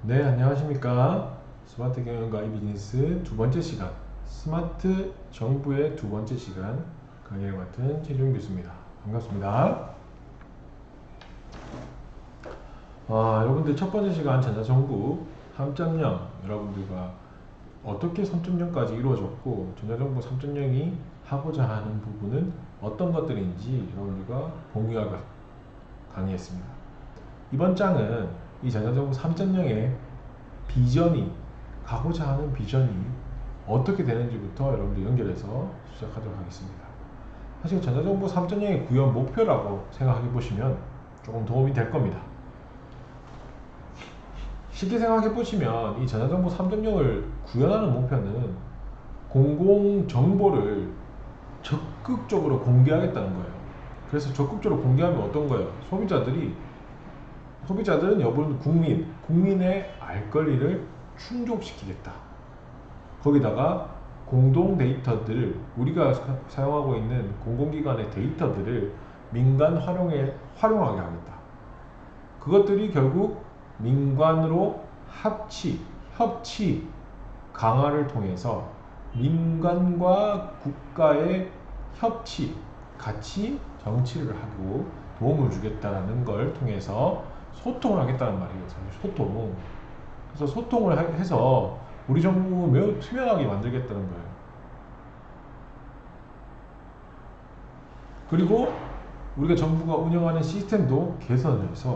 네, 안녕하십니까. 스마트 경영과 이비즈니스 두 번째 시간, 스마트 정부의 두 번째 시간 강의를 맡은 최종 교수입니다. 반갑습니다. 여러분들 첫 번째 시간 전자정부 3.0 여러분들과 어떻게 3.0까지 이루어졌고 전자정부 3.0이 하고자 하는 부분은 어떤 것들인지 여러분들과 공유하고 강의했습니다. 이번 장은 이 전자정부 3.0의 비전이 가고자 하는 비전이 어떻게 되는지부터 여러분들 연결해서 시작하도록 하겠습니다. 사실 전자정부 3.0의 구현 목표라고 생각해 보시면 조금 도움이 될 겁니다. 쉽게 생각해 보시면 이 전자정부 3.0을 구현하는 목표는 공공정보를 적극적으로 공개하겠다는 거예요. 그래서 적극적으로 공개하면 어떤 거예요? 소비자들은 여러분 국민의 알 권리를 충족시키겠다. 거기다가 공동 데이터들을 우리가 사용하고 있는 공공기관의 데이터들을 민간 활용하게 하겠다. 그것들이 결국 민간으로 협치 강화를 통해서 민간과 국가의 협치, 같이 정치를 하고 도움을 주겠다는 걸 통해서 소통을 하겠다는 말이에요. 소통. 그래서 소통을 해서 우리 정부 매우 투명하게 만들겠다는 거예요. 그리고 우리가 정부가 운영하는 시스템도 개선해서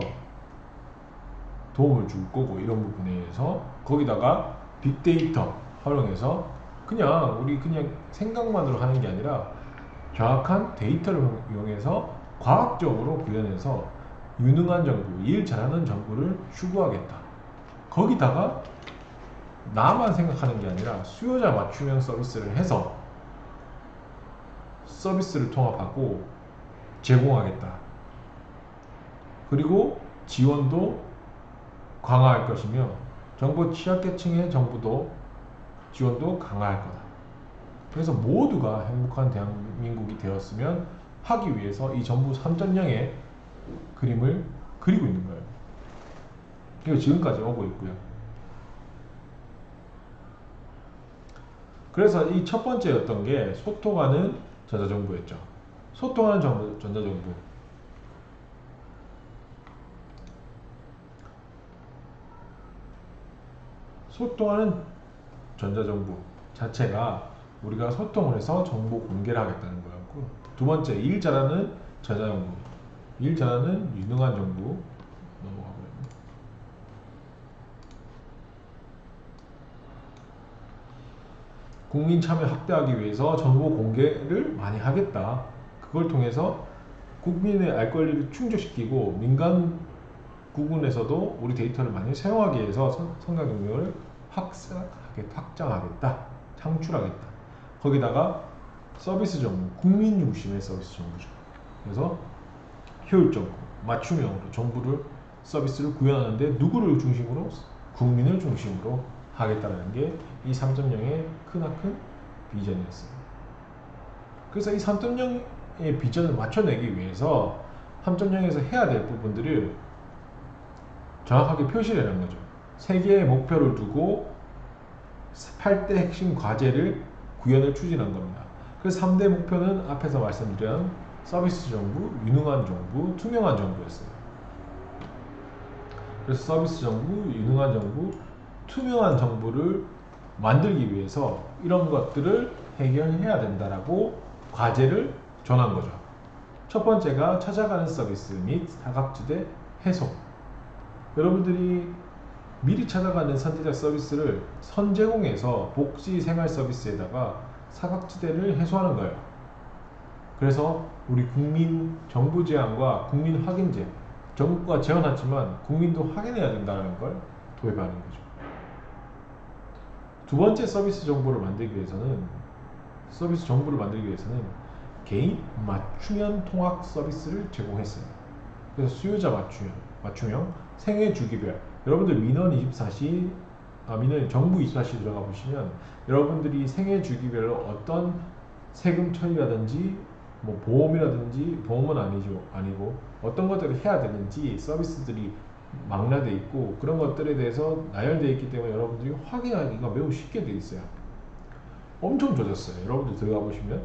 도움을 줄 거고 이런 부분에 의해서 거기다가 빅데이터 활용해서 우리 그냥 생각만으로 하는 게 아니라 정확한 데이터를 이용해서 과학적으로 구현해서 유능한 정부, 일 잘하는 정부를 추구하겠다. 거기다가 나만 생각하는 게 아니라 수요자 맞춤형 서비스를 해서 서비스를 통합하고 제공하겠다. 그리고 지원도 강화할 것이며 정보 취약계층의 정부도 지원도 강화할 거다. 그래서 모두가 행복한 대한민국이 되었으면 하기 위해서 이 정부 3.0의 그림을 그리고 있는 거예요. 그리고 지금까지 오고 있고요. 그래서 이 첫 번째였던 게 소통하는 전자정부였죠. 소통하는 전자정부. 소통하는 전자정부 자체가 우리가 소통을 해서 정보 공개를 하겠다는 거였고, 두 번째, 일 잘하는 전자정부. 일 잘하는 유능한 정부. 넘어가고요. 국민 참여 확대하기 위해서 정보 공개를 많이 하겠다. 그걸 통해서 국민의 알 권리를 충족시키고 민간 부분에서도 우리 데이터를 많이 사용하기 위해서 성장 능력을 확장하겠다. 창출하겠다. 거기다가 서비스 정부, 국민 중심의 서비스 정부죠. 그래서 효율적으로 맞춤형으로 정부를 서비스를 구현하는데 누구를 중심으로? 국민을 중심으로 하겠다는 게 이 3.0의 크나큰 비전이었어요. 그래서 이 3.0의 비전을 맞춰내기 위해서 3.0에서 해야 될 부분들을 정확하게 표시를 하는 거죠. 세 개의 목표를 두고 8대 핵심 과제를 구현을 추진한 겁니다. 그래서 3대 목표는 앞에서 말씀드린 서비스 정부, 유능한 정부, 투명한 정부였어요. 그래서 서비스 정부, 유능한 정부, 투명한 정부를 만들기 위해서 이런 것들을 해결해야 된다라고 과제를 정한 거죠. 첫 번째가 찾아가는 서비스 및 사각지대 해소. 여러분들이 미리 찾아가는 선제적 서비스를 선제공해서 복지 생활 서비스에다가 사각지대를 해소하는 거예요. 그래서 우리 국민 정부 제안과 국민 확인제, 정부가 제안하지만 국민도 확인해야 된다는 걸 도입하는 거죠. 두 번째 서비스 정보를 만들기 위해서는 개인 맞춤형 통합 서비스를 제공했어요. 그래서 수요자 맞춤형 생애 주기별. 여러분들 민원 정부 24시 들어가 보시면 여러분들이 생애 주기별로 어떤 세금 처리라든지 보험은 아니고 어떤 것들을 해야 되는지 서비스들이 망라돼 있고 그런 것들에 대해서 나열되어 있기 때문에 여러분들이 확인하기가 매우 쉽게 되어 있어요. 엄청 좋아졌어요. 여러분들 들어가 보시면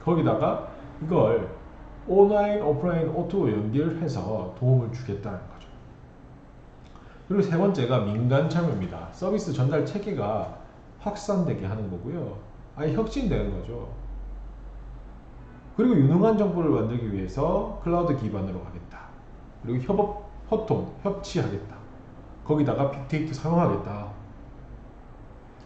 거기다가 이걸 온라인, 오프라인, 오토 연결해서 도움을 주겠다는 거죠. 그리고 세 번째가 민간 참여입니다. 서비스 전달 체계가 확산되게 하는 거고요. 아예 혁신되는 거죠. 그리고 유능한 정보를 만들기 위해서 클라우드 기반으로 가겠다. 그리고 협업, 소통, 협치하겠다. 거기다가 빅데이터 사용하겠다.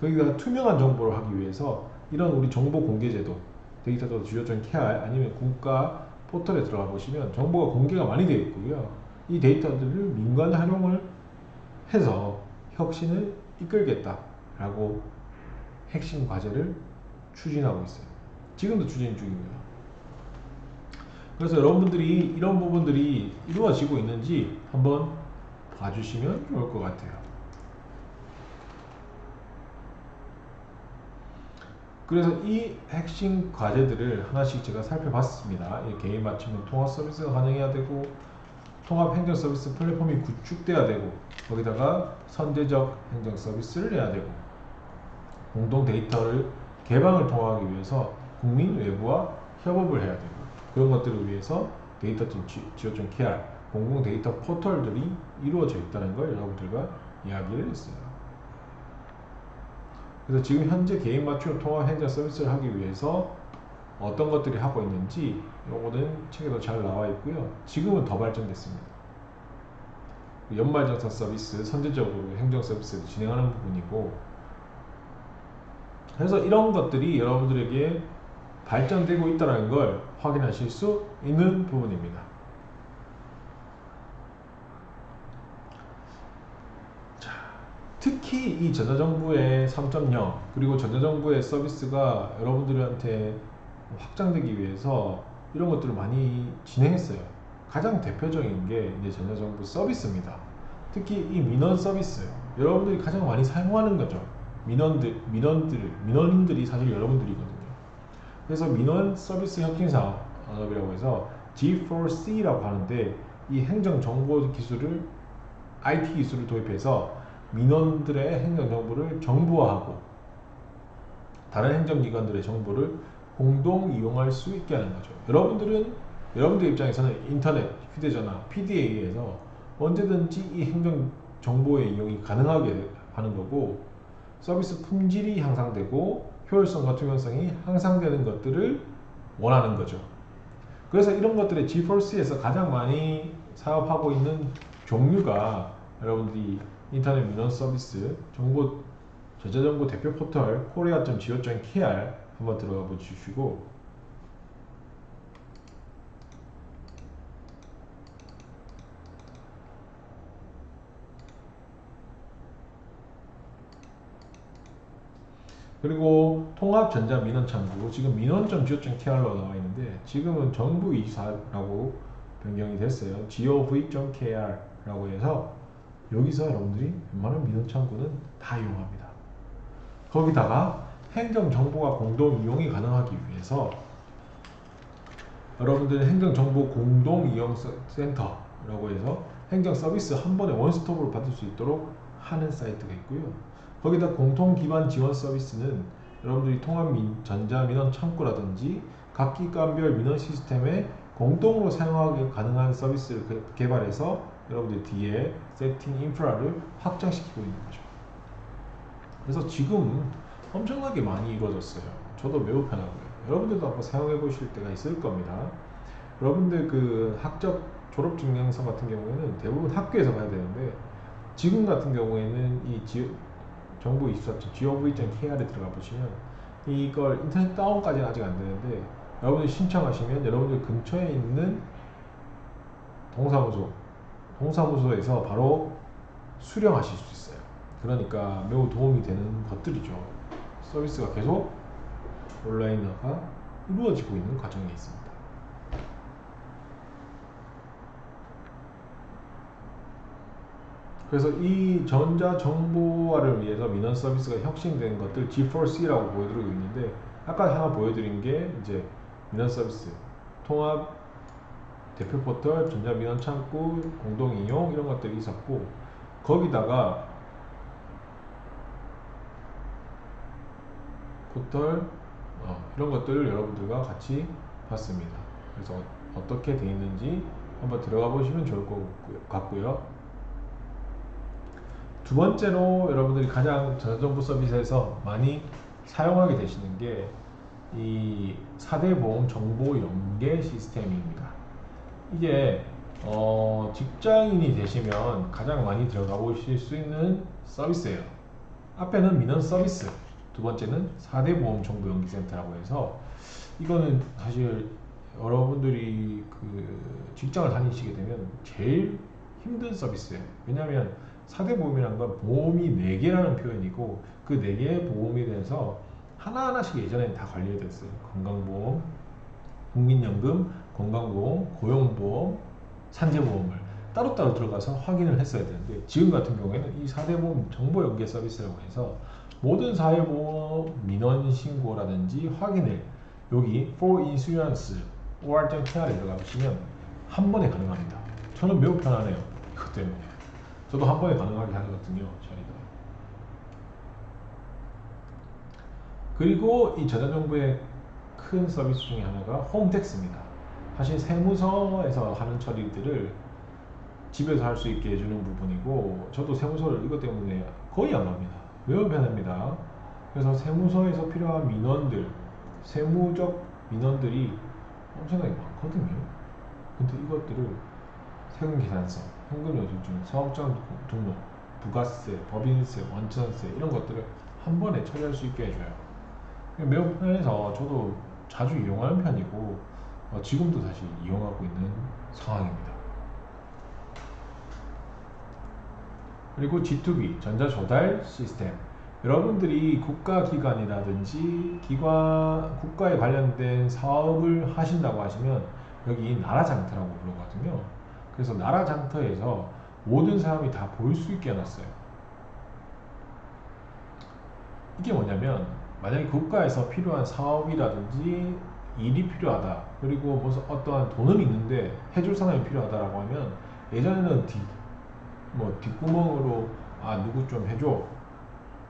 거기다가 투명한 정보를 하기 위해서 이런 우리 정보 공개제도, 데이터도 주요.kr 아니면 국가 포털에 들어가 보시면 정보가 공개가 많이 되어 있고요. 이 데이터들을 민간 활용을 해서 혁신을 이끌겠다라고 핵심 과제를 추진하고 있어요. 지금도 추진 중이고요. 그래서 여러분들이 이런 부분들이 이루어지고 있는지 한번 봐주시면 좋을 것 같아요. 그래서 이 핵심 과제들을 하나씩 제가 살펴봤습니다. 개인 맞춤형 통합 서비스가 가능해야 되고 통합 행정 서비스 플랫폼이 구축돼야 되고 거기다가 선제적 행정 서비스를 해야 되고 공동 데이터를 개방을 통하기 위해서 국민 외부와 협업을 해야 되고 그런 것들을 위해서 데이터팀 지오.kr 공공 데이터 포털들이 이루어져 있다는 걸 여러분들과 이야기를 했어요. 그래서 지금 현재 개인 맞춤 통합 행정 서비스를 하기 위해서 어떤 것들이 하고 있는지 요거는 책에도 잘 나와 있고요. 지금은 더 발전됐습니다. 연말정산 서비스, 선제적으로 행정 서비스를 진행하는 부분이고 그래서 이런 것들이 여러분들에게 발전되고 있다는 걸 확인하실 수 있는 부분입니다. 자, 특히 이 전자정부의 3.0 그리고 전자정부의 서비스가 여러분들한테 확장되기 위해서 이런 것들을 많이 진행했어요. 가장 대표적인 게 이제 전자정부 서비스입니다. 특히 이 민원 서비스 여러분들이 가장 많이 사용하는 거죠. 민원인들이 사실 여러분들이거든요. 그래서 민원 서비스 혁신 사업이라고 해서 G4C라고 하는데 이 행정 정보 기술을 IT 기술을 도입해서 민원들의 행정 정보를 정보화하고 다른 행정기관들의 정보를 공동 이용할 수 있게 하는 거죠. 여러분들 입장에서는 인터넷, 휴대전화, PDA에서 언제든지 이 행정 정보의 이용이 가능하게 하는 거고 서비스 품질이 향상되고 효율성과 투명성이 향상되는 것들을 원하는 거죠. 그래서 이런 것들의 G4C에서 가장 많이 사업하고 있는 종류가 여러분들이 인터넷 민원 서비스 전자정보 대표 포털 korea.go.kr 한번 들어가 보시고 그리고 통합전자민원창구 지금 민원.go.kr로 나와 있는데 지금은 정부24라고 변경이 됐어요. gov.kr라고 해서 여기서 여러분들이 웬만한 민원창구는 다 이용합니다. 거기다가 행정정보가 공동 이용이 가능하기 위해서 여러분들 행정정보 공동 이용 센터라고 해서 행정 서비스 한 번에 원스톱으로 받을 수 있도록 하는 사이트가 있고요. 거기다 공통 기반 지원 서비스는 여러분들이 통합 전자민원 창구라든지 각 기관별 민원 시스템에 공동으로 사용하기 가능한 서비스를 개발해서 여러분들 뒤에 세팅 인프라를 확장시키고 있는 거죠. 그래서 지금 엄청나게 많이 이루어졌어요. 저도 매우 편하고요. 여러분들도 한번 사용해 보실 때가 있을 겁니다. 여러분들 그 학적 졸업 증명서 같은 경우에는 대부분 학교에서 가야 되는데 지금 같은 경우에는 이 정부 24.gov.kr에 들어가 보시면 이걸 인터넷 다운까지는 아직 안 되는데 여러분들이 신청하시면 여러분들 근처에 있는 동사무소에서 바로 수령하실 수 있어요. 그러니까 매우 도움이 되는 것들이죠. 서비스가 계속 온라인화가 이루어지고 있는 과정에 있습니다. 그래서 이 전자정보화를 위해서 민원 서비스가 혁신된 것들 G4C라고 보여드리고 있는데 아까 하나 보여드린 게 이제 민원 서비스 통합 대표 포털, 전자민원 창구, 공동 이용 이런 것들이 있었고 거기다가 포털 이런 것들을 여러분들과 같이 봤습니다. 그래서 어떻게 돼 있는지 한번 들어가 보시면 좋을 것 같고요. 두 번째로 여러분들이 가장 전자정보 서비스에서 많이 사용하게 되시는 게 이 4대 보험 정보 연계 시스템입니다. 이게 직장인이 되시면 가장 많이 들어가 보실 수 있는 서비스예요. 앞에는 민원 서비스, 두 번째는 4대 보험 정보 연계 센터라고 해서 이거는 사실 여러분들이 그 직장을 다니시게 되면 제일 힘든 서비스예요. 왜냐하면 4대 보험이라는 건 보험이 4개라는 표현이고 그 4개의 보험에 대해서 하나하나씩 예전에는 다 관리가 됐어요. 건강보험, 국민연금, 건강보험, 고용보험, 산재보험을 따로따로 들어가서 확인을 했어야 되는데 지금 같은 경우에는 이 4대 보험 정보 연계 서비스라고 해서 모든 사회보험 민원 신고라든지 확인을 여기 For Insurance or.kr에 들어가 보시면 한 번에 가능합니다. 저는 매우 편하네요. 이것 때문에 저도 한 번에 가능하게 하거든요. 저희가. 그리고 이 전자정보의 큰 서비스 중에 하나가 홈택스입니다. 사실 세무서에서 하는 처리들을 집에서 할 수 있게 해주는 부분이고 저도 세무서를 이것 때문에 거의 안 합니다. 매우 편합니다. 그래서 세무서에서 필요한 민원들, 세무적 민원들이 엄청나게 많거든요. 근데 이것들을 세금계산서, 현금영수증, 사업장 등록, 부가세, 법인세, 원천세 이런 것들을 한 번에 처리할 수 있게 해줘요. 매우 편해서 저도 자주 이용하는 편이고 지금도 다시 이용하고 있는 상황입니다. 그리고 G2B 전자조달 시스템, 여러분들이 국가기관이라든지 국가에 관련된 사업을 하신다고 하시면 여기 나라장터라고 부르거든요. 그래서 나라장터에서 모든 사람이 다 볼 수 있게 해놨어요. 이게 뭐냐면 만약에 국가에서 필요한 사업이라든지 일이 필요하다, 그리고 무슨 어떠한 돈은 있는데 해줄 사람이 필요하다라고 하면 예전에는 뒷구멍으로 누구 좀 해줘,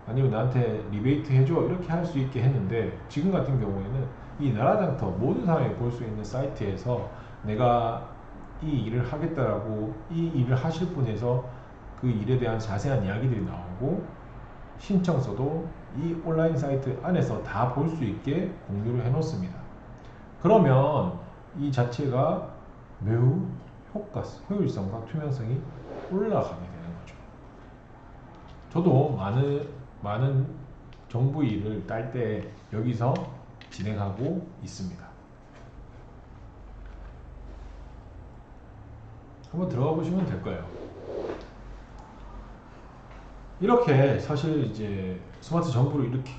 아니면 나한테 리베이트 해줘, 이렇게 할 수 있게 했는데 지금 같은 경우에는 이 나라장터 모든 사람이 볼 수 있는 사이트에서 내가 이 일을 하겠다라고 이 일을 하실 분에서 그 일에 대한 자세한 이야기들이 나오고 신청서도 이 온라인 사이트 안에서 다 볼 수 있게 공유를 해 놓습니다. 그러면 이 자체가 매우 효율성과 투명성이 올라가게 되는 거죠. 저도 많은 정부 일을 딸 때 여기서 진행하고 있습니다. 한번 들어가 보시면 될 거예요. 이렇게 사실 이제 스마트 정부를 이렇게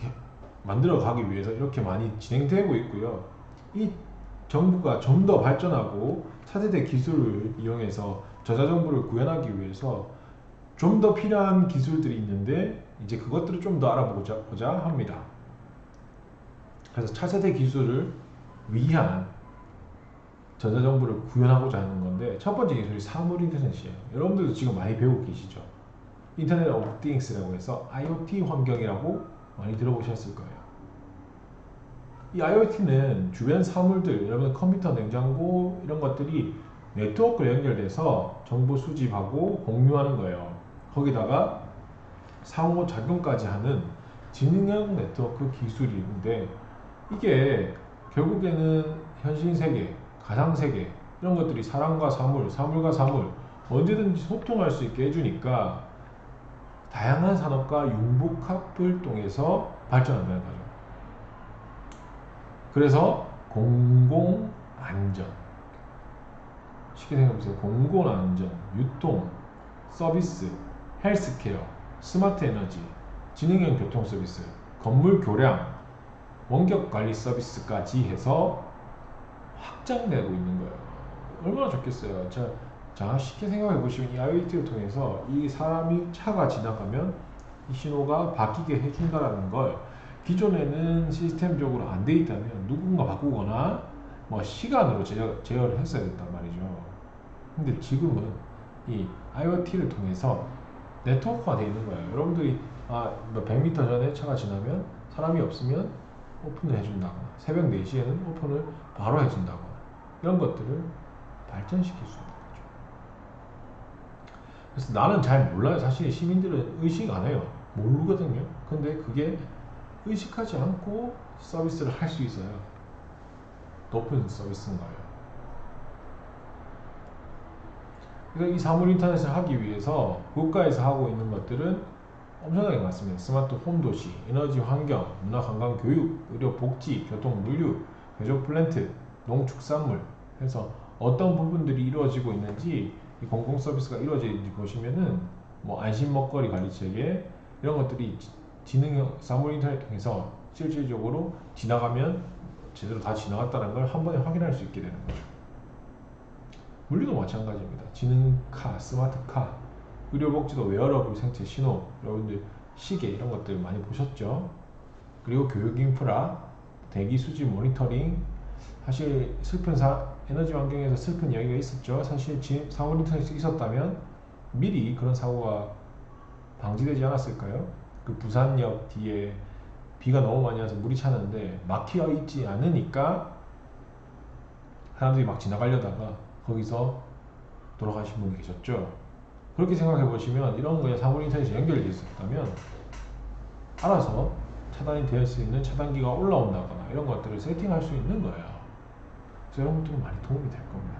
만들어 가기 위해서 이렇게 많이 진행되고 있고요. 이 정부가 좀 더 발전하고 차세대 기술을 이용해서 전자정부를 구현하기 위해서 좀 더 필요한 기술들이 있는데 이제 그것들을 좀 더 알아보고자 합니다. 그래서 차세대 기술을 위한 전자정부를 구현하고자 하는 건데 첫 번째 기술이 사물 인터넷이에요. 여러분들도 지금 많이 배우고 계시죠? 인터넷 오브 띵스라고 해서 IoT 환경이라고 많이 들어보셨을 거예요. 이 IoT는 주변 사물들, 여러분 컴퓨터, 냉장고 이런 것들이 네트워크로 연결돼서 정보 수집하고 공유하는 거예요. 거기다가 상호작용까지 하는 지능형 네트워크 기술인데 이게 결국에는 현실세계, 가상세계 이런 것들이 사람과 사물, 사물과 사물 언제든지 소통할 수 있게 해주니까 다양한 산업과 융복합을 통해서 발전한다는 거죠. 그래서 공공안전, 쉽게 생각해보세요. 공공안전, 유통, 서비스, 헬스케어, 스마트 에너지, 지능형 교통 서비스, 건물 교량, 원격 관리 서비스까지 해서 확장되고 있는 거예요. 얼마나 좋겠어요. 자, 쉽게 생각해 보시면 이 IoT를 통해서 이 사람이 차가 지나가면 이 신호가 바뀌게 해준다라는 걸 기존에는 시스템적으로 안 돼 있다면 누군가 바꾸거나 뭐 시간으로 제어를 했어야 됐단 말이죠. 근데 지금은 이 IoT를 통해서 네트워크가 되어 있는 거예요. 여러분들이 뭐 100m 전에 차가 지나면 사람이 없으면 오픈을 해준다거나 새벽 4시에는 오픈을 바로 해준다거나 이런 것들을 발전시킬 수 있는 거죠. 그래서 나는 잘 몰라요. 사실 시민들은 의식 안 해요. 모르거든요. 근데 그게 의식하지 않고 서비스를 할 수 있어요. 높은 서비스인 거예요. 그래서 이 사물 인터넷을 하기 위해서 국가에서 하고 있는 것들은 엄청나게 많습니다. 스마트 홈 도시, 에너지 환경, 문화 관광 교육, 의료 복지, 교통 물류, 제조 플랜트, 농축산물 해서 어떤 부분들이 이루어지고 있는지 이 공공 서비스가 이루어지는지 보시면은 뭐 안심 먹거리 관리 체계 이런 것들이 지능형 사물 인터넷 통해서 실질적으로 지나가면 제대로 다 지나갔다는 걸 한 번에 확인할 수 있게 되는 거죠. 물리도 마찬가지입니다. 지능카, 스마트카, 의료복지도 웨어러블 생체 신호, 여러분들 시계 이런 것들 많이 보셨죠? 그리고 교육 인프라, 대기 수질 모니터링. 사실 슬픈 에너지 환경에서 슬픈 이야기가 있었죠. 사실 사고 인터넷이 있었다면 미리 그런 사고가 방지되지 않았을까요? 그 부산역 뒤에 비가 너무 많이 와서 물이 차는데 막혀 있지 않으니까 사람들이 막 지나가려다가 거기서 돌아가신 분이 계셨죠. 그렇게 생각해 보시면 이런 거에 사물 인터넷이 연결되어 있었다면 알아서 차단이 될 수 있는 차단기가 올라온다거나 이런 것들을 세팅할 수 있는 거예요. 그래서 이런 것들은 많이 도움이 될 겁니다.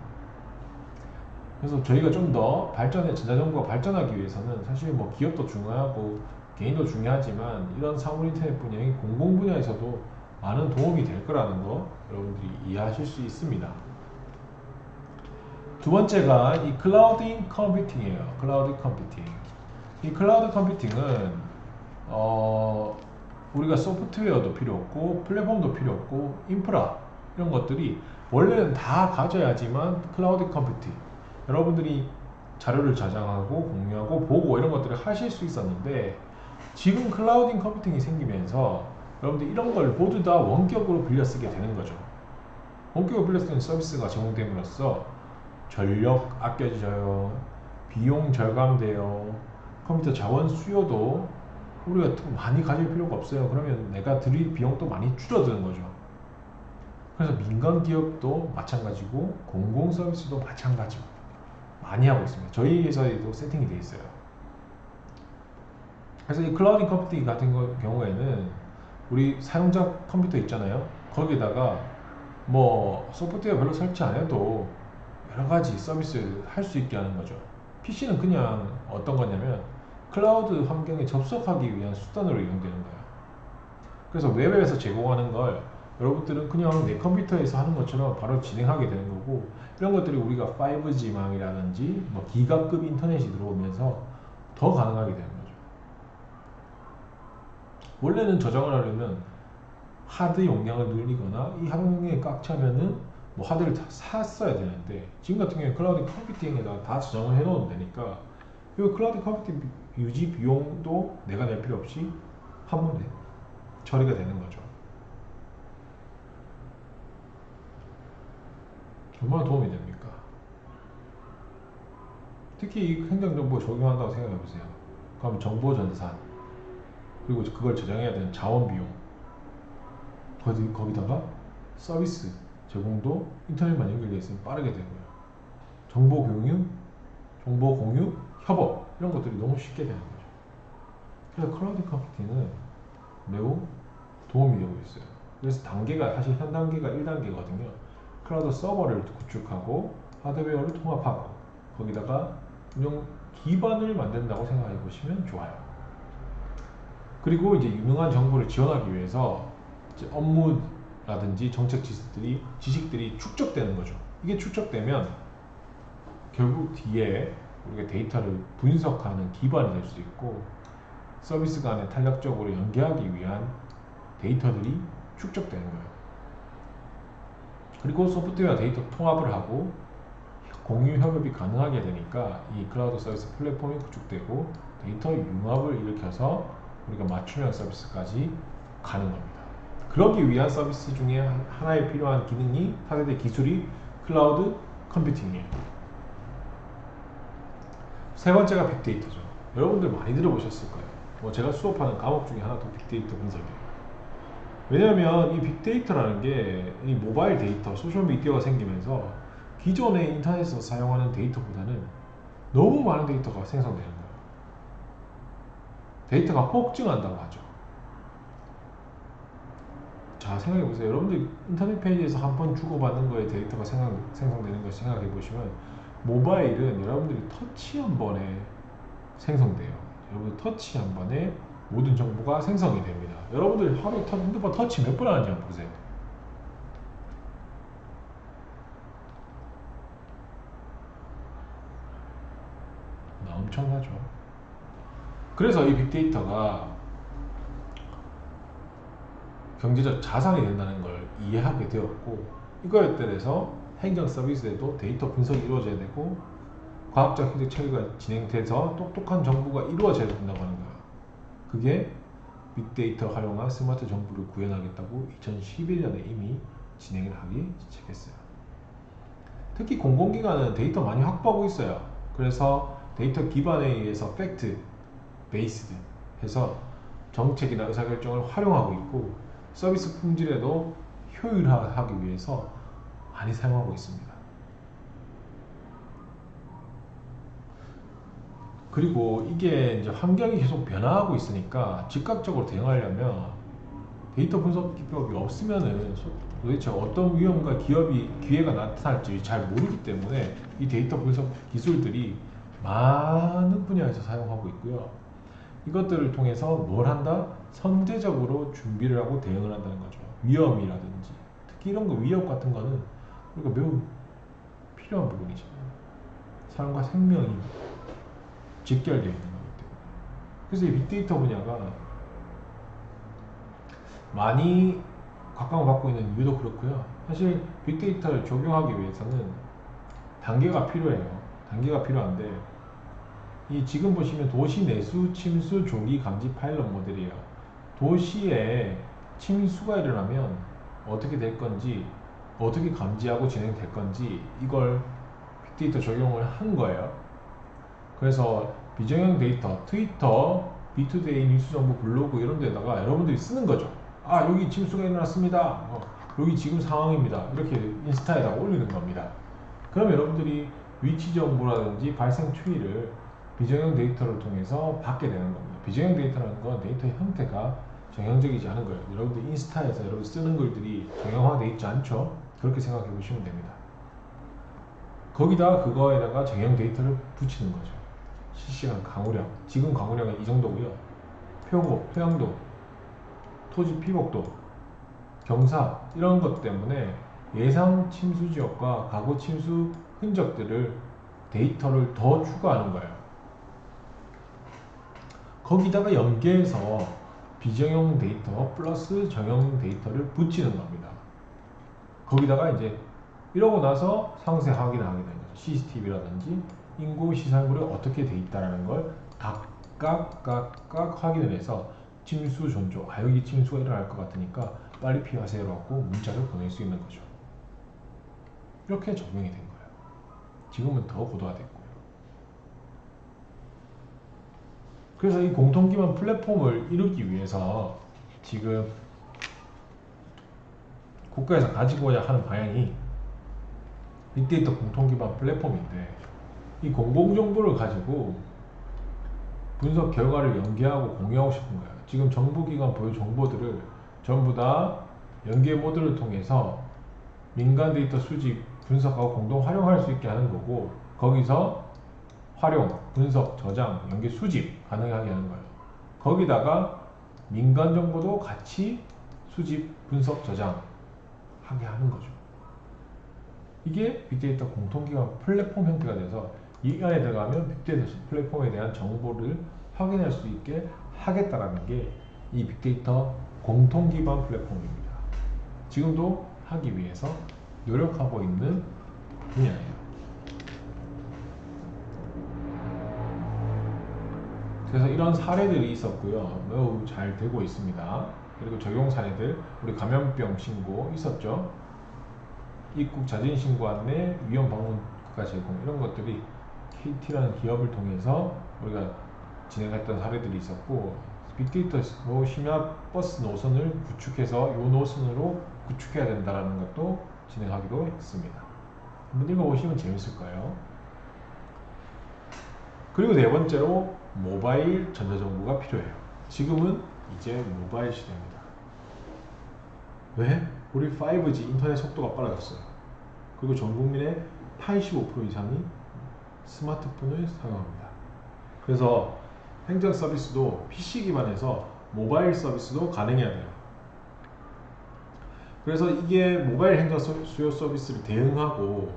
그래서 저희가 좀 더 전자정부가 발전하기 위해서는 사실 뭐 기업도 중요하고 개인도 중요하지만 이런 사물 인터넷 분야의 공공 분야에서도 많은 도움이 될 거라는 거 여러분들이 이해하실 수 있습니다. 두 번째가 이 클라우드 컴퓨팅이에요. 클라우드 컴퓨팅. 이 클라우드 컴퓨팅은 우리가 소프트웨어도 필요 없고 플랫폼도 필요 없고 인프라 이런 것들이 원래는 다 가져야지만 클라우드 컴퓨팅 여러분들이 자료를 저장하고 공유하고 보고 이런 것들을 하실 수 있었는데 지금 클라우드 컴퓨팅이 생기면서 여러분들 이런 걸 모두 다 원격으로 빌려 쓰게 되는 거죠. 원격으로 빌려 쓰는 서비스가 제공됨으로써 전력 아껴져요. 비용 절감돼요. 컴퓨터 자원 수요도 우리가 많이 가질 필요가 없어요. 그러면 내가 들일 비용도 많이 줄어드는 거죠. 그래서 민간 기업도 마찬가지고 공공 서비스도 마찬가지고 많이 하고 있습니다. 저희 회사에도 세팅이 되어 있어요. 그래서 이 클라우드 컴퓨팅 같은 경우에는 우리 사용자 컴퓨터 있잖아요. 거기다가 뭐 소프트웨어 별로 설치 안 해도 여러 가지 서비스를 할 수 있게 하는 거죠. PC는 그냥 어떤 거냐면 클라우드 환경에 접속하기 위한 수단으로 이용되는 거예요. 그래서 웹에서 제공하는 걸 여러분들은 그냥 내 컴퓨터에서 하는 것처럼 바로 진행하게 되는 거고 이런 것들이 우리가 5G망이라든지 뭐 기가급 인터넷이 들어오면서 더 가능하게 되는 거죠. 원래는 저장을 하려면 하드 용량을 늘리거나 이 하드 용량이 꽉 차면은 뭐 하드를 다 샀어야 되는데 지금 같은 경우에 클라우드 컴퓨팅에다 다 저장을 해 놓으면 되니까 이 클라우드 컴퓨팅 유지 비용도 내가 낼 필요 없이 한 번에 처리가 되는 거죠. 얼마나 도움이 됩니까? 특히 이 행정정보 적용한다고 생각해 보세요. 그럼 정보전산 그리고 그걸 저장해야 되는 자원 비용 거기다가 서비스 제공도 인터넷만 연결되어 있으면 빠르게 되고요. 정보 공유, 정보 공유, 협업 이런 것들이 너무 쉽게 되는 거죠. 그래서 클라우드 컴퓨팅은 매우 도움이 되고 있어요. 그래서 단계가 사실 현 단계가 1단계거든요. 클라우드 서버를 구축하고 하드웨어를 통합하고 거기다가 운영 기반을 만든다고 생각해 보시면 좋아요. 그리고 이제 유능한 정보를 지원하기 위해서 이제 업무라든지 정책 지식들이 축적되는 거죠. 이게 축적되면 결국 뒤에 우리가 데이터를 분석하는 기반이 될 수 있고 서비스 간에 탄력적으로 연계하기 위한 데이터들이 축적되는 거예요. 그리고 소프트웨어 데이터 통합을 하고 공유 협업이 가능하게 되니까 이 클라우드 서비스 플랫폼이 구축되고 데이터 융합을 일으켜서 우리가 맞춤형 서비스까지 가는 겁니다. 그러기 위한 서비스 중에 하나에 필요한 기능이 차세대 기술이 클라우드 컴퓨팅이에요. 세 번째가 빅데이터죠. 여러분들 많이 들어보셨을 거예요. 뭐 제가 수업하는 과목 중에 하나도 빅데이터 분석이에요. 왜냐하면 이 빅데이터라는 게 이 모바일 데이터, 소셜미디어가 생기면서 기존의 인터넷에서 사용하는 데이터보다는 너무 많은 데이터가 생성되는 거예요. 데이터가 폭증한다고 하죠. 자, 생각해보세요. 여러분들 인터넷 페이지에서 한 번 주고받는 거에 데이터가 생성되는 걸 생각해보시면 모바일은 여러분들이 터치 한 번에 생성돼요. 여러분 터치 한 번에 모든 정보가 생성이 됩니다. 여러분들 하루에 핸드폰 터치 몇 번 하는지 한번 보세요. 엄청나죠. 그래서 이 빅데이터가 경제적 자산이 된다는 걸 이해하게 되었고, 이거에 따라서 행정 서비스에도 데이터 분석이 이루어져야 되고 과학적 행정 처리가 진행돼서 똑똑한 정부가 이루어져야 된다고 하는 거예요. 그게 빅데이터 활용한 스마트 정부를 구현하겠다고 2011년에 이미 진행을 하기 시작했어요. 특히 공공기관은 데이터 많이 확보하고 있어요. 그래서 데이터 기반에 의해서 팩트 베이스드 해서 정책이나 의사결정을 활용하고 있고, 서비스 품질에도 효율화하기 위해서 많이 사용하고 있습니다. 그리고 이게 이제 환경이 계속 변화하고 있으니까 즉각적으로 대응하려면 데이터 분석 기법이 없으면은 도대체 어떤 위험과 기회가 나타날지 잘 모르기 때문에 이 데이터 분석 기술들이 많은 분야에서 사용하고 있고요. 이것들을 통해서 뭘 한다? 선제적으로 준비를 하고 대응을 한다는 거죠. 위험이라든지 특히 이런 거 위협 같은 거는 우리가 매우 필요한 부분이잖아요. 사람과 생명이 직결되어 있는 거기 때문에. 그래서 이 빅데이터 분야가 많이 각광을 받고 있는 이유도 그렇고요. 사실 빅데이터를 적용하기 위해서는 단계가 필요해요. 단계가 필요한데 이 지금 보시면 도시 내수 침수 조기 감지 파일럿 모델이에요. 도시에 침수가 일어나면 어떻게 될 건지, 어떻게 감지하고 진행될 건지 이걸 빅데이터 적용을 한 거예요. 그래서 비정형 데이터, 트위터, B2데이 뉴스정보 블로그 이런 데다가 여러분들이 쓰는 거죠. 아, 여기 침수가 일어났습니다. 여기 지금 상황입니다. 이렇게 인스타에다가 올리는 겁니다. 그럼 여러분들이 위치 정보라든지 발생 추이를 비정형 데이터를 통해서 받게 되는 겁니다. 비정형 데이터라는 건 데이터의 형태가 정형적이지 않은 거예요. 여러분들 인스타에서 여러분 쓰는 글들이 정형화되어 있지 않죠? 그렇게 생각해 보시면 됩니다. 거기다 그거에다가 정형 데이터를 붙이는 거죠. 실시간 강우량, 지금 강우량은 이 정도고요. 표고, 토양도, 토지 피복도, 경사 이런 것 때문에 예상 침수 지역과 과거 침수 흔적들을 데이터를 더 추가하는 거예요. 거기다가 연계해서 비정형 데이터 플러스 정형 데이터를 붙이는 겁니다. 거기다가 이제 이러고 나서 상세 확인을 하게 되는 거죠. CCTV라든지 인구 시설물이 어떻게 돼 있다라는 걸 각각 확인을 해서 침수 전조, 여기 침수가 일어날 것 같으니까 빨리 피하세요라고 문자를 보낼 수 있는 거죠. 이렇게 적용이 된 거예요. 지금은 더 고도화됐고요. 그래서 이 공통기반 플랫폼을 이루기 위해서 지금 국가에서 가지고야 하는 방향이 빅데이터 공통기반 플랫폼인데, 이 공공정보를 가지고 분석 결과를 연계하고 공유하고 싶은 거예요. 지금 정부기관 보유 정보들을 전부 다 연계 모드를 통해서 민간 데이터 수집, 분석하고 공동 활용할 수 있게 하는 거고, 거기서 활용, 분석, 저장, 연계 수집 가능하게 하는 거예요. 거기다가 민간 정보도 같이 수집, 분석, 저장 하게 하는 거죠. 이게 빅데이터 공통기관 플랫폼 형태가 돼서 이 안에 들어가면 빅데이터 플랫폼에 대한 정보를 확인할 수 있게 하겠다라는 게 이 빅데이터 공통기반 플랫폼입니다. 지금도 하기 위해서 노력하고 있는 분야예요. 그래서 이런 사례들이 있었고요. 매우 잘 되고 있습니다. 그리고 적용 사례들, 우리 감염병 신고 있었죠. 입국 자진 신고 안내, 위험 방문 국가 제공, 이런 것들이 KT라는 기업을 통해서 우리가 진행했던 사례들이 있었고, 빅데이터 심야 버스 노선을 구축해서 이 노선으로 구축해야 된다는 것도 진행하기도 했습니다. 한번 읽어보시면 재밌을 거예요. 그리고 네 번째로 모바일 전자정보가 필요해요. 지금은 이제 모바일 시대입니다. 왜? 우리 5G 인터넷 속도가 빨라졌어요. 그리고 전 국민의 85% 이상이 스마트폰을 사용합니다. 그래서 행정 서비스도 PC 기반에서 모바일 서비스도 가능해야 돼요. 그래서 이게 모바일 행정 수요 서비스를 대응하고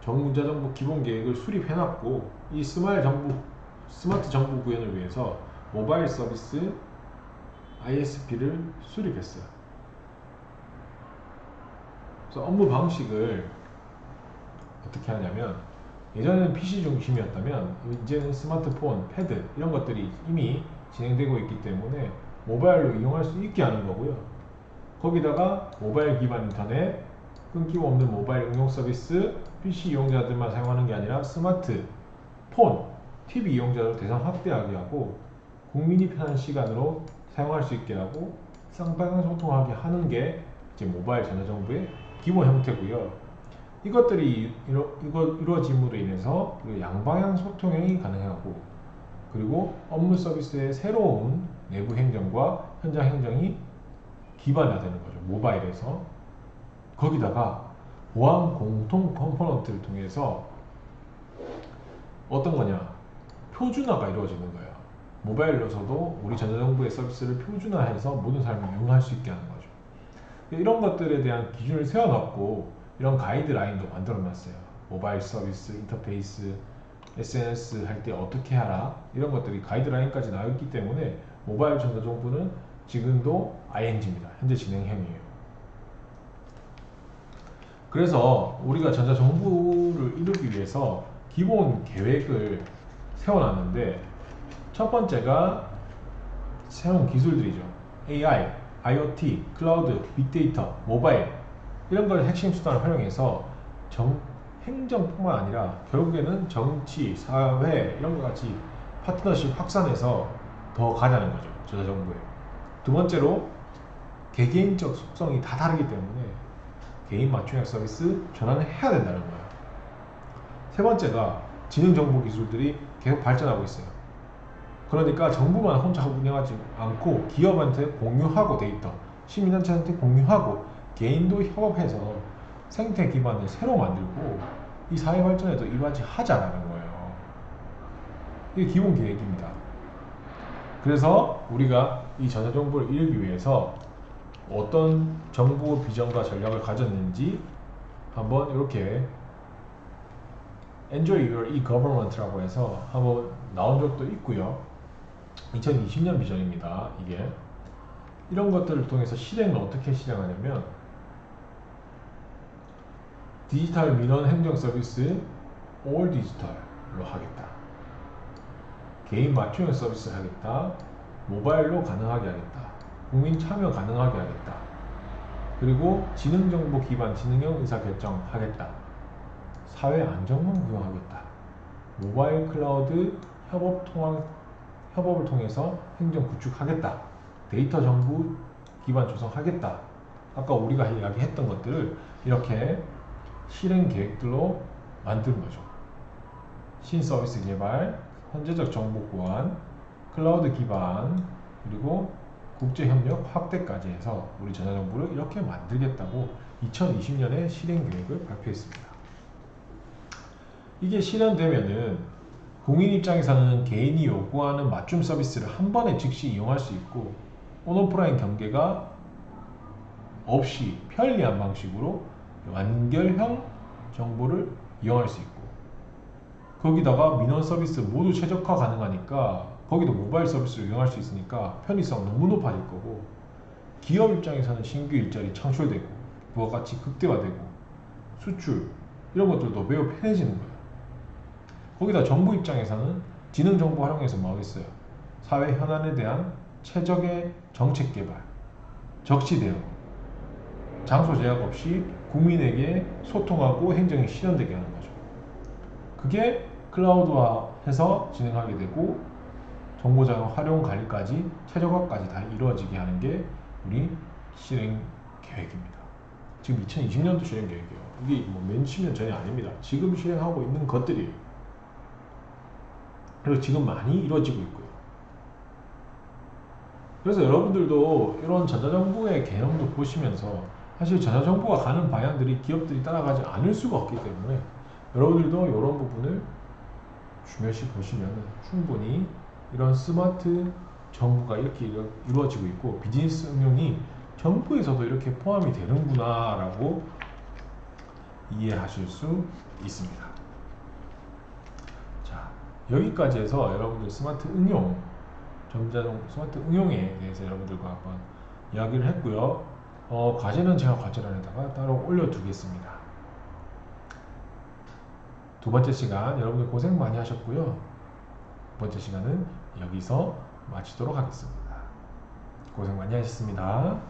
전문자정보 기본 계획을 수립해놨고, 이 스마트 정보 구현을 위해서 모바일 서비스 ISP를 수립했어요. 그래서 업무 방식을 어떻게 하냐면, 예전에는 PC 중심이었다면 이제는 스마트폰, 패드 이런 것들이 이미 진행되고 있기 때문에 모바일로 이용할 수 있게 하는 거고요. 거기다가 모바일 기반 인터넷, 끊기고 없는 모바일 응용 서비스, PC 이용자들만 사용하는 게 아니라 스마트폰, TV 이용자들 대상 확대하게 하고, 국민이 편한 시간으로 사용할 수 있게 하고 쌍방향 소통하게 하는 게 이제 모바일 전자정보의 기본 형태고요. 이것들이 이루어짐으로 인해서 양방향 소통이 가능하고, 그리고 업무 서비스의 새로운 내부 행정과 현장 행정이 기반화되는 거죠. 모바일에서. 거기다가 보안 공통 컴포넌트를 통해서 어떤 거냐, 표준화가 이루어지는 거예요. 모바일로서도 우리 전자정보의 서비스를 표준화해서 모든 사람이 이용할 수 있게 하는 거죠. 이런 것들에 대한 기준을 세워놨고, 이런 가이드라인도 만들어놨어요. 모바일 서비스, 인터페이스, SNS 할 때 어떻게 하라, 이런 것들이 가이드라인까지 나와있기 때문에 모바일 전자정보는 지금도 ING입니다. 현재 진행형이에요. 그래서 우리가 전자정보를 이루기 위해서 기본 계획을 세워놨는데, 첫 번째가 새로운 기술들이죠. AI, IoT, 클라우드, 빅데이터, 모바일, 이런 걸 핵심 수단을 활용해서 행정뿐만 아니라 결국에는 정치, 사회 이런 것 같이 파트너십 확산해서 더 가자는 거죠. 전자정보에. 두 번째로 개개인적 속성이 다 다르기 때문에 개인 맞춤형 서비스 전환을 해야 된다는 거예요. 세 번째가 지능정보 기술들이 계속 발전하고 있어요. 그러니까 정부만 혼자 운영하지 않고 기업한테 공유하고, 데이터 시민단체한테 공유하고, 개인도 협업해서 생태 기반을 새로 만들고 이 사회 발전에도 이바지하자라는 거예요. 이게 기본 계획입니다. 그래서 우리가 이 전자정보를 이루기 위해서 어떤 정부 비전과 전략을 가졌는지 한번 이렇게 Enjoy Your E-Government라고 해서 한번 나온 적도 있고요. 2020년 비전입니다. 이게 이런 것들을 통해서 실행을 어떻게 실행하냐면, 디지털 민원 행정 서비스 all 디지털로 하겠다, 개인 맞춤형 서비스 하겠다, 모바일로 가능하게 하겠다, 국민 참여 가능하게 하겠다, 그리고 지능정보 기반 지능형 의사결정 하겠다, 사회 안정망 구현하겠다, 모바일 클라우드 협업을 통해서 행정 구축하겠다, 데이터 정부 기반 조성하겠다. 아까 우리가 이야기했던 것들을 이렇게 실행 계획들로 만든 거죠. 신서비스 개발, 현재적 정보 보안, 클라우드 기반, 그리고 국제협력 확대까지 해서 우리 전자정보를 이렇게 만들겠다고 2020년에 실행 계획을 발표했습니다. 이게 실현되면은 국민 입장에서는 개인이 요구하는 맞춤 서비스를 한 번에 즉시 이용할 수 있고, 온오프라인 경계가 없이 편리한 방식으로 완결형 정보를 이용할 수 있고, 거기다가 민원 서비스 모두 최적화 가능하니까 거기도 모바일 서비스를 이용할 수 있으니까 편의성 너무 높아질 거고, 기업 입장에서는 신규 일자리 창출되고 부가가치 극대화되고 수출 이런 것들도 매우 편해지는 거예요. 거기다 정부 입장에서는 지능정보 활용해서 뭐 하겠어요? 사회 현안에 대한 최적의 정책 개발, 적시되어 장소 제약 없이 국민에게 소통하고 행정이 실현되게 하는 거죠. 그게 클라우드화해서 진행하게 되고 정보자료 활용 관리까지 최적화까지 다 이루어지게 하는 게 우리 실행 계획입니다. 지금 2020년도 실행 계획이에요. 이게 뭐 몇십 년 전이 아닙니다. 지금 실행하고 있는 것들이에요. 그리고 지금 많이 이루어지고 있고요. 그래서 여러분들도 이런 전자정부의 개념도 보시면서 사실 전자정부가 가는 방향들이 기업들이 따라가지 않을 수가 없기 때문에 여러분들도 이런 부분을 중요시 보시면 충분히 이런 스마트 정부가 이렇게 이루어지고 있고 비즈니스 응용이 정부에서도 이렇게 포함이 되는구나 라고 이해하실 수 있습니다. 자, 여기까지 해서 여러분들 스마트 응용 스마트 응용에 대해서 여러분들과 한번 이야기를 했고요. 과제는 제가 과제란에다가 따로 올려두겠습니다. 두 번째 시간 여러분들 고생 많이 하셨고요. 두 번째 시간은 여기서 마치도록 하겠습니다. 고생 많이 하셨습니다.